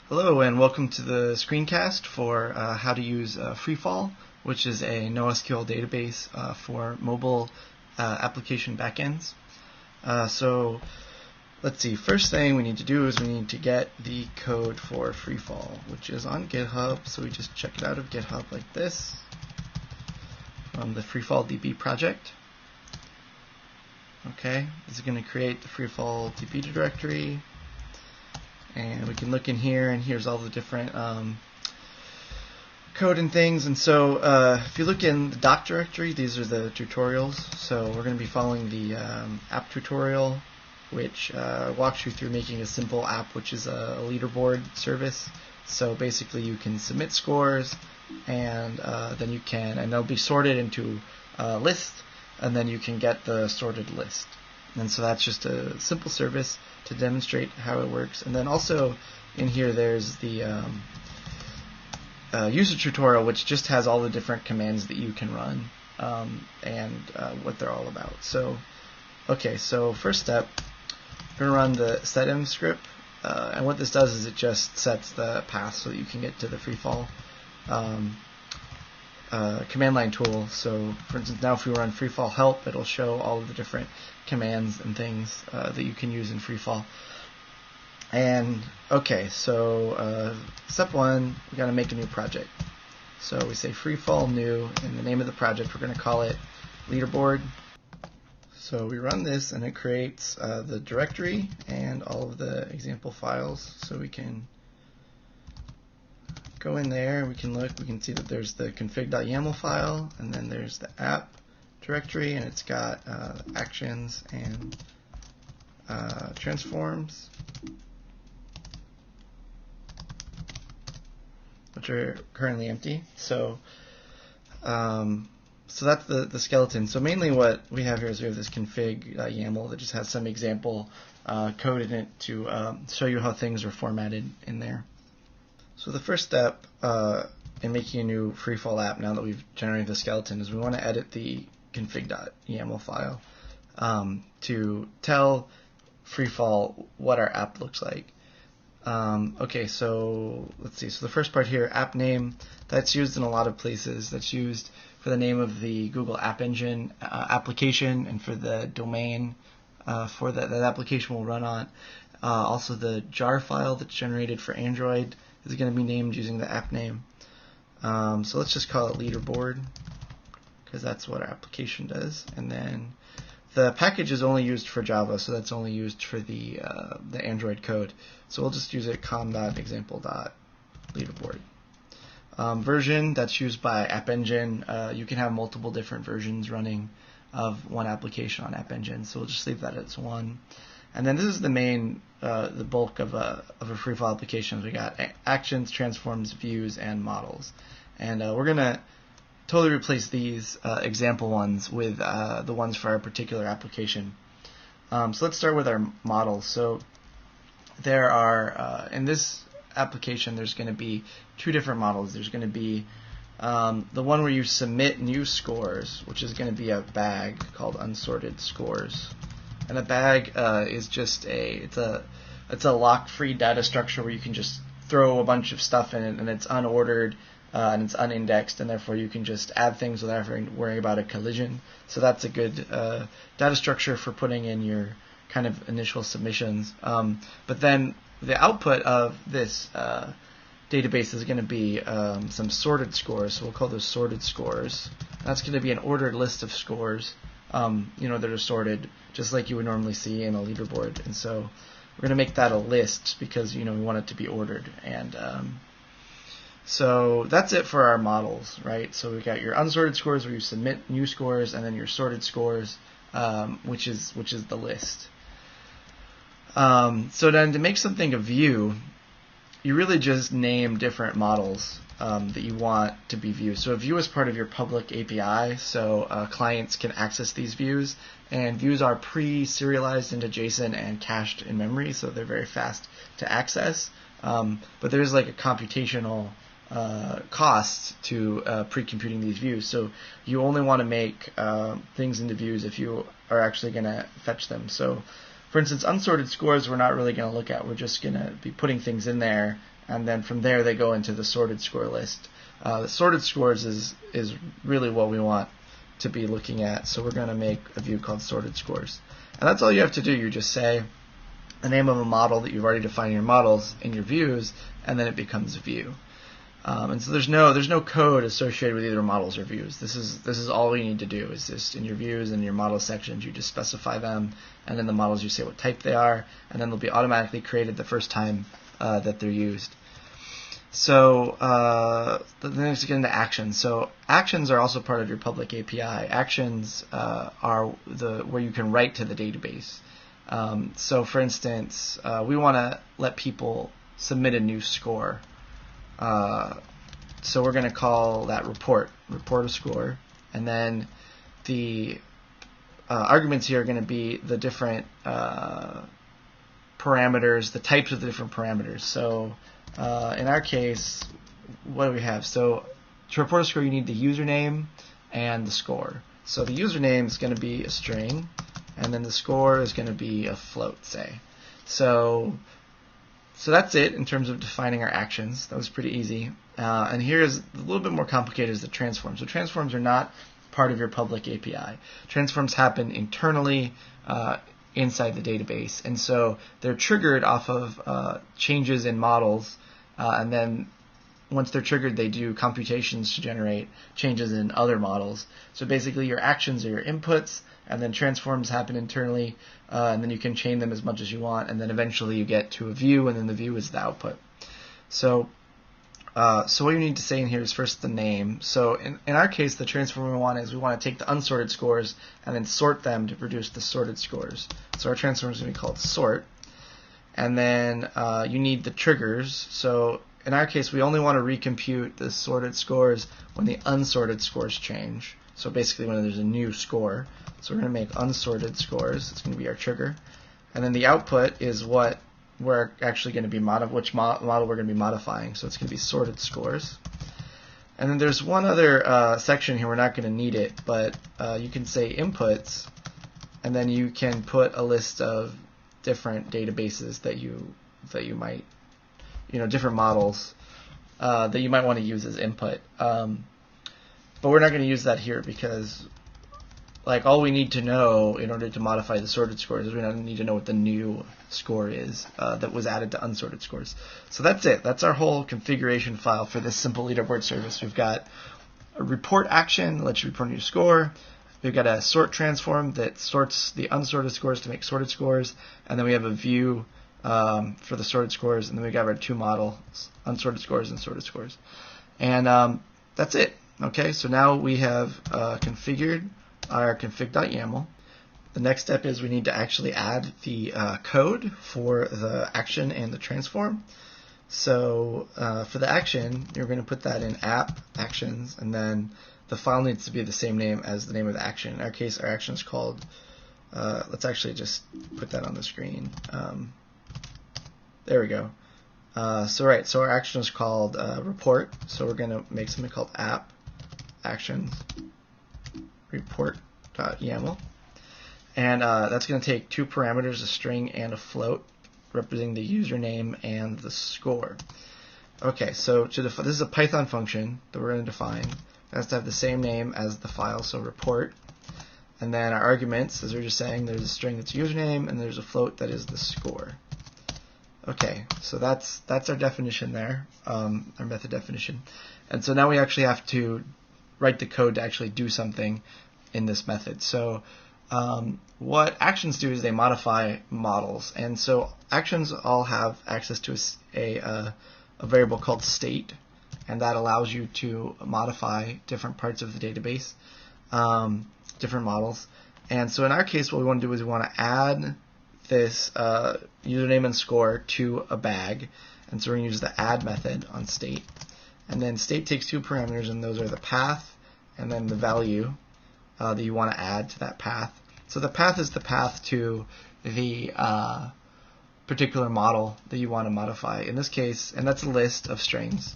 Hello and welcome to the screencast for how to use Freefall, which is a NoSQL database for mobile application backends. So let's see, first thing we need to do is we need to get the code for Freefall, which is on GitHub. So we just check it out of GitHub like this from the Freefall DB project. Okay, this is going to create the Freefall DB directory. And we can look in here, and here's all the different code and things. And so if you look in the doc directory, these are the tutorials. So we're going to be following the app tutorial, which walks you through making a simple app, which is a leaderboard service. So basically you can submit scores, and then you can, and they'll be sorted into a list, and then you can get the sorted list. And so that's just a simple service to demonstrate how it works. And then also in here there's the user tutorial, which just has all the different commands that you can run and what they're all about. So, okay, so first step, we're going to run the setim script. And what this does is it just sets the path so that you can get to the Freefall command line tool. So for instance, now if we run Freefall help, it'll show all of the different commands and things that you can use in Freefall. And okay, so step one, we got to make a new project. So we say Freefall new, and the name of the project, we're going to call it leaderboard. So we run this, and it creates the directory and all of the example files. So we can go in there, we can look, we can see that there's the config.yaml file, and then there's the app directory, and it's got actions and transforms, which are currently empty. So so that's the skeleton. So mainly what we have here is we have this config.yaml that just has some example code in it to show you how things are formatted in there. So the first step in making a new Freefall app, now that we've generated the skeleton, is we want to edit the config.yaml file to tell Freefall what our app looks like. Okay, so let's see. So the first part here, app name, that's used in a lot of places. That's used for the name of the Google App Engine application and for the domain for that application will run on. Also the jar file that's generated for Android is going to be named using the app name. So let's just call it leaderboard, because that's what our application does. And then the package is only used for Java, so that's only used for the Android code. So we'll just use it com.example.leaderboard. Version, that's used by App Engine. You can have multiple different versions running of one application on App Engine, so we'll just leave that as 1. And then this is the main, the bulk of a Freefall application. We got actions, transforms, views, and models. And we're going to totally replace these example ones with the ones for our particular application. So let's start with our models. So there are, in this application, there's going to be 2 different models. There's going to be the one where you submit new scores, which is going to be a bag called unsorted scores. And a bag is just it's a lock-free data structure where you can just throw a bunch of stuff in it, and it's unordered and it's unindexed, and therefore you can just add things without having to worry about a collision. So that's a good data structure for putting in your kind of initial submissions. But then the output of this database is going to be some sorted scores. So we'll call those sorted scores. That's going to be an ordered list of scores. That are sorted just like you would normally see in a leaderboard. And so we're going to make that a list because we want it to be ordered. And so that's it for our models, right? So we've got your unsorted scores where you submit new scores, and then your sorted scores, which is the list. So then to make something a view, you really just name different models that you want to be views. So a view is part of your public API, so clients can access these views, and views are pre-serialized into JSON and cached in memory, so they're very fast to access. But there's like a computational cost to pre-computing these views. So you only want to make things into views if you are actually going to fetch them. So for instance, unsorted scores we're not really going to look at. We're just going to be putting things in there and then from there they go into the sorted score list. The sorted scores is really what we want to be looking at, so we're going to make a view called sorted scores. And that's all you have to do. You just say the name of a model that you've already defined in your models in your views, and then it becomes a view. And so there's no code associated with either models or views. This is all you need to do is just in your views and your model sections you just specify them, and in the models you say what type they are, and then they'll be automatically created the first time that they're used. So then let's get into actions. So actions are also part of your public API. Actions are where you can write to the database. So for instance, we want to let people submit a new score. So we're going to call that report a score, and then the arguments here are going to be the different parameters, the types of the different parameters. So in our case, what do we have? So to report a score, you need the username and the score. So the username is going to be a string, and then the score is going to be a float, say. So that's it in terms of defining our actions. That was pretty easy. And here's a little bit more complicated is the transforms. So transforms are not part of your public API. Transforms happen internally inside the database, and so they're triggered off of changes in models, and then once they're triggered, they do computations to generate changes in other models. So basically your actions are your inputs, and then transforms happen internally, and then you can chain them as much as you want, and then eventually you get to a view, and then the view is the output. So what you need to say in here is first the name. So in our case, the transform we want to take the unsorted scores and then sort them to produce the sorted scores. So our transform is going to be called sort. And then you need the triggers. So in our case, we only want to recompute the sorted scores when the unsorted scores change. So basically when there's a new score. So we're going to make unsorted scores. It's going to be our trigger. And then the output is what we're actually going to be which model we're going to be modifying. So it's going to be sorted scores. And then there's one other section here. We're not going to need it, but you can say inputs, and then you can put a list of different databases that you might, different models that you might want to use as input. But we're not going to use that here because all we need to know in order to modify the sorted scores is we don't need to know what the new score is that was added to unsorted scores. So that's it. That's our whole configuration file for this simple leaderboard service. We've got a report action that lets you report a new score. We've got a sort transform that sorts the unsorted scores to make sorted scores. And then we have a view for the sorted scores. And then we got our two models, unsorted scores and sorted scores. And that's it. Okay, so now we have configured our config.yaml. The next step is we need to actually add the code for the action and the transform. So for the action, you're going to put that in app actions, and then the file needs to be the same name as the name of the action. In our case, our action is called, let's actually just put that on the screen. There we go. So our action is called report. So we're going to make something called app actions report.yaml. And that's going to take two parameters, a string and a float, representing the username and the score. Okay, so this is a Python function that we're going to define. It has to have the same name as the file, so report. And then our arguments, as we were just saying, there's a string that's username, and there's a float that is the score. Okay, so that's our definition there, our method definition. And so now we actually have to write the code to actually do something in this method. So what actions do is they modify models, and so actions all have access to a variable called state, and that allows you to modify different parts of the database, different models. And so in our case, what we want to do is we want to add this username and score to a bag, and so we're going to use the add method on state. And then state takes two parameters, and those are the path and then the value that you want to add to that path. So the path is the path to the particular model that you want to modify. In this case, and that's a list of strings.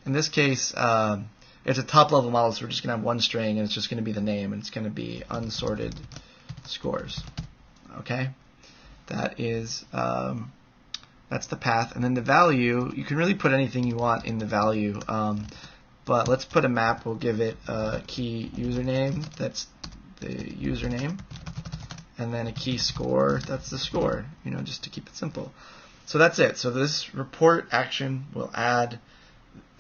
In this case, it's a top level model, so we're just going to have one string, and it's just going to be the name, and it's going to be unsorted scores. Okay, that is That's the path. And then the value, you can really put anything you want in the value. But let's put a map. We'll give it a key username. That's the username. And then a key score. That's the score, just to keep it simple. So that's it. So this report action will add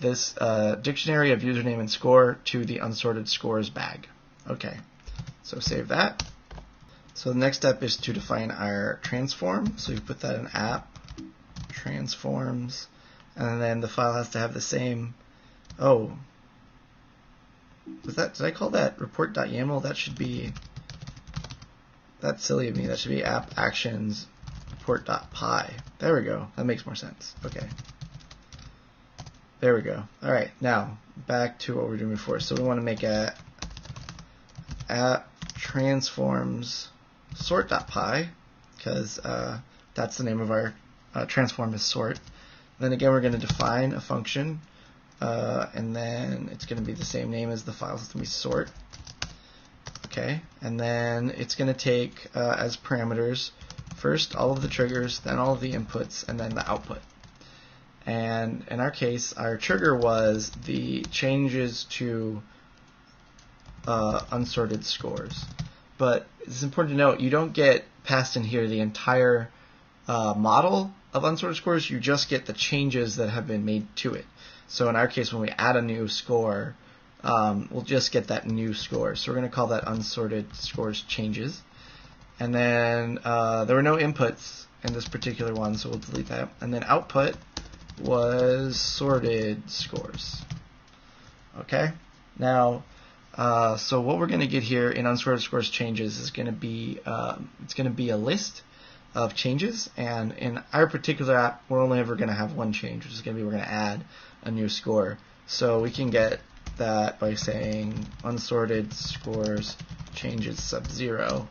this dictionary of username and score to the unsorted scores bag. Okay, so save that. So the next step is to define our transform. So you put that in app, transforms, and then the file has to have the same. Oh, did I call that report.yaml? That should be, that's silly of me. That should be app actions report.py. There we go. That makes more sense. Okay. There we go. All right. Now back to what we were doing before. So we want to make a app transforms sort.py because that's the name of our transform is sort. Then again, we're going to define a function, and then it's going to be the same name as the file. So it's going to be sort. Okay, and then it's going to take as parameters first all of the triggers, then all of the inputs, and then the output. And in our case, our trigger was the changes to unsorted scores. But it's important to note, you don't get passed in here the entire model of unsorted scores. You just get the changes that have been made to it. So in our case, when we add a new score, we'll just get that new score. So we're going to call that unsorted scores changes. And then there were no inputs in this particular one, so we'll delete that. And then output was sorted scores. Okay. Now, so what we're going to get here in unsorted scores changes is going to be it's going to be a list of changes, and in our particular app, we're only ever going to have one change, which is going to be we're going to add a new score. So we can get that by saying unsorted scores changes sub 0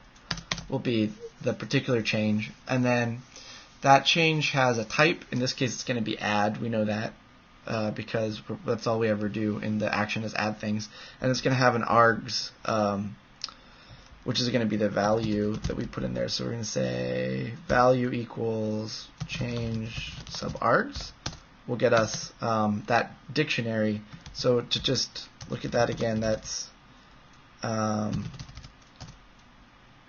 will be the particular change, and then that change has a type. In this case, it's going to be add. We know that because that's all we ever do in the action is add things, and it's going to have an args, which is going to be the value that we put in there. So we're going to say value equals change sub args will get us that dictionary. So to just look at that again, that's right,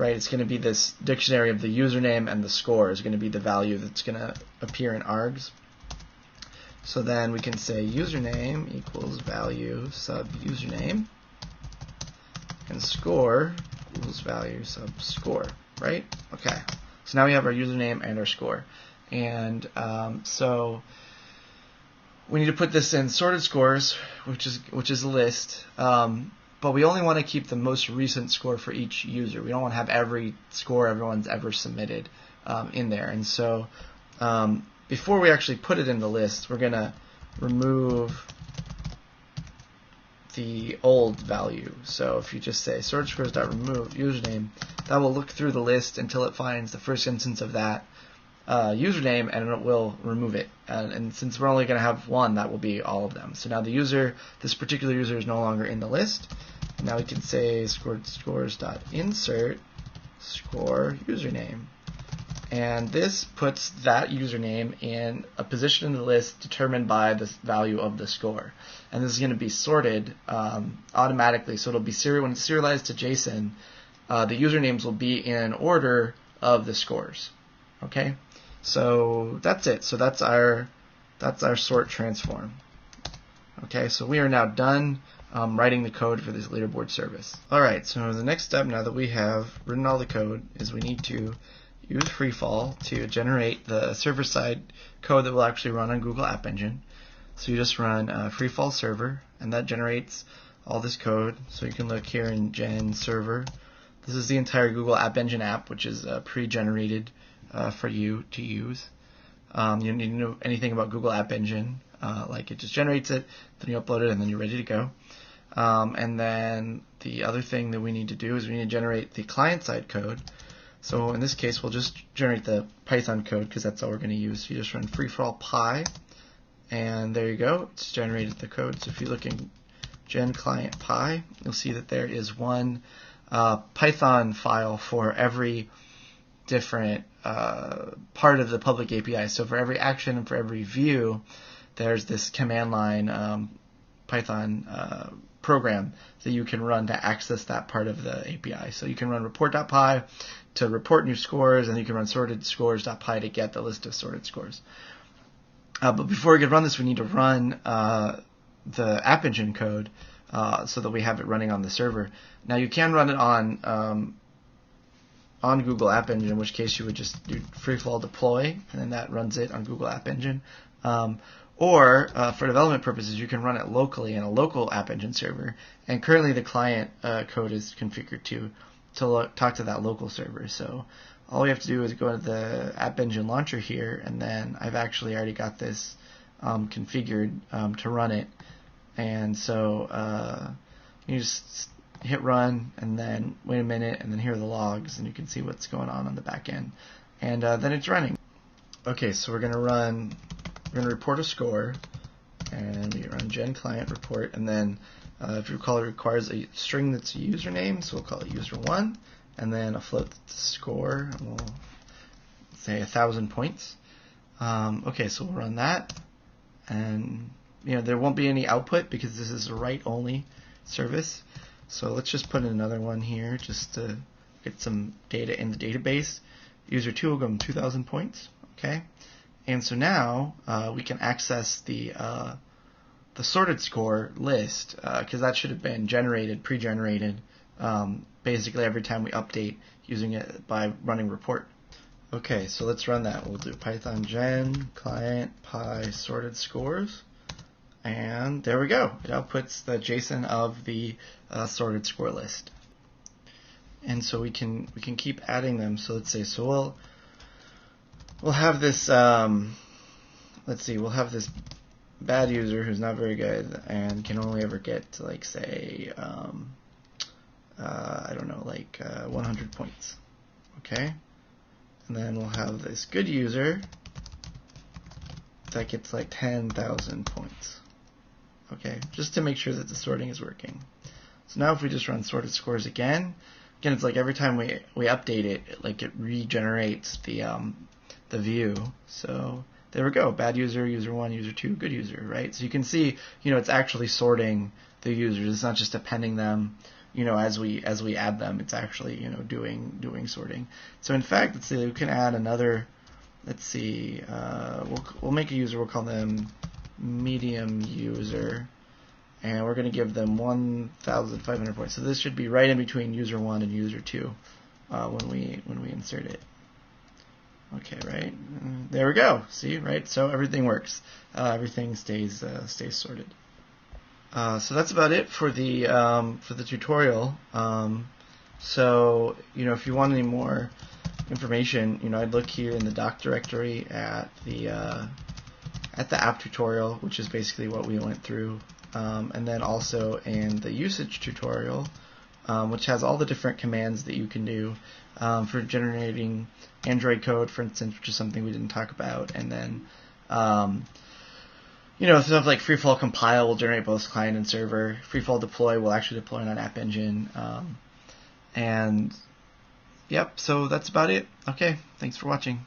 it's going to be this dictionary of the username and the score is going to be the value that's going to appear in args. So then we can say username equals value sub username, and score equals value sub score, right? Okay, so now we have our username and our score. And so we need to put this in sorted scores, which is a list. But we only want to keep the most recent score for each user. We don't want to have every score everyone's ever submitted in there. And so before we actually put it in the list, we're going to remove the old value. So if you just say sorted scores.remove username, that will look through the list until it finds the first instance of that username, and it will remove it. And since we're only going to have one, that will be all of them. So now the user, this particular user, is no longer in the list. Now we can say scores.insert score username. And this puts that username in a position in the list determined by the value of the score. And this is going to be sorted automatically. So it'll be when it's serialized to JSON, the usernames will be in order of the scores. Okay? So that's it. So that's our sort transform. Okay, so we are now done writing the code for this leaderboard service. All right, so the next step, now that we have written all the code, is we need to use Freefall to generate the server-side code that will actually run on Google App Engine. So you just run Freefall server, and that generates all this code. So you can look here in gen server. This is the entire Google App Engine app, which is pre-generated for you to use. You don't need to know anything about Google App Engine. Like it just generates it, then you upload it, and then you're ready to go. And then the other thing that we need to do is we need to generate the client-side code. So in this case, we'll just generate the Python code because that's all we're going to use. So you just run freefall py, and there you go. It's generated the code. So if you look in gen client py, you'll see that there is one Python file for every different part of the public API. So for every action and for every view, there's this command line Python program that you can run to access that part of the API. So you can run report.py to report new scores, and you can run sorted scores.py to get the list of sorted scores. But before we can run this, we need to run the App Engine code so that we have it running on the server. Now you can run it on Google App Engine, in which case you would just do Freefall deploy, and then that runs it on Google App Engine. Or for development purposes, you can run it locally in a local App Engine server. And currently the client code is configured to talk to that local server. So all we have to do is go to the App Engine launcher here, and then I've actually already got this configured to run it. And so you just hit run, and then wait a minute, and then here are the logs, and you can see what's going on the back end. And then it's running. Okay, so we're going to report a score, and we run gen client report, and then if you recall, it requires a string that's a username, so we'll call it user1, and then a float score, and we'll say 1,000 points. Okay, so we'll run that, and there won't be any output because this is a write-only service. So let's just put in another one here just to get some data in the database. User2 will give them 2,000 points. Okay, and so now we can access the sorted score list because that should have been pre-generated, basically every time we update using it by running report. Okay, so let's run that. We'll do Python gen client py sorted scores. And there we go. It outputs the JSON of the sorted score list. And so we can keep adding them. So let's say we'll have this we'll have this bad user who's not very good and can only ever get to, like, say I don't know, like 100 points. Okay, and then we'll have this good user that gets like 10,000 points. Okay, just to make sure that the sorting is working. So now if we just run sorted scores again, it's like every time we update it, it regenerates the view. So there we go, bad user, user1, user2, good user, right? So you can see, it's actually sorting the users. It's not just appending them, as we add them. It's actually, doing sorting. So in fact, let's see, we can add another. Let's see, we'll make a user. We'll call them medium user, and we're going to give them 1,500 points. So this should be right in between user1 and user2 when we insert it. Okay, right? There we go. See, right? So everything works. Everything stays sorted. So that's about it for the tutorial. So if you want any more information, I'd look here in the doc directory at the app tutorial, which is basically what we went through, and then also in the usage tutorial, which has all the different commands that you can do for generating Android code, for instance, which is something we didn't talk about, and then stuff like Freefall compile will generate both client and server. Freefall deploy will actually deploy on App Engine, and yep. So that's about it. Okay, thanks for watching.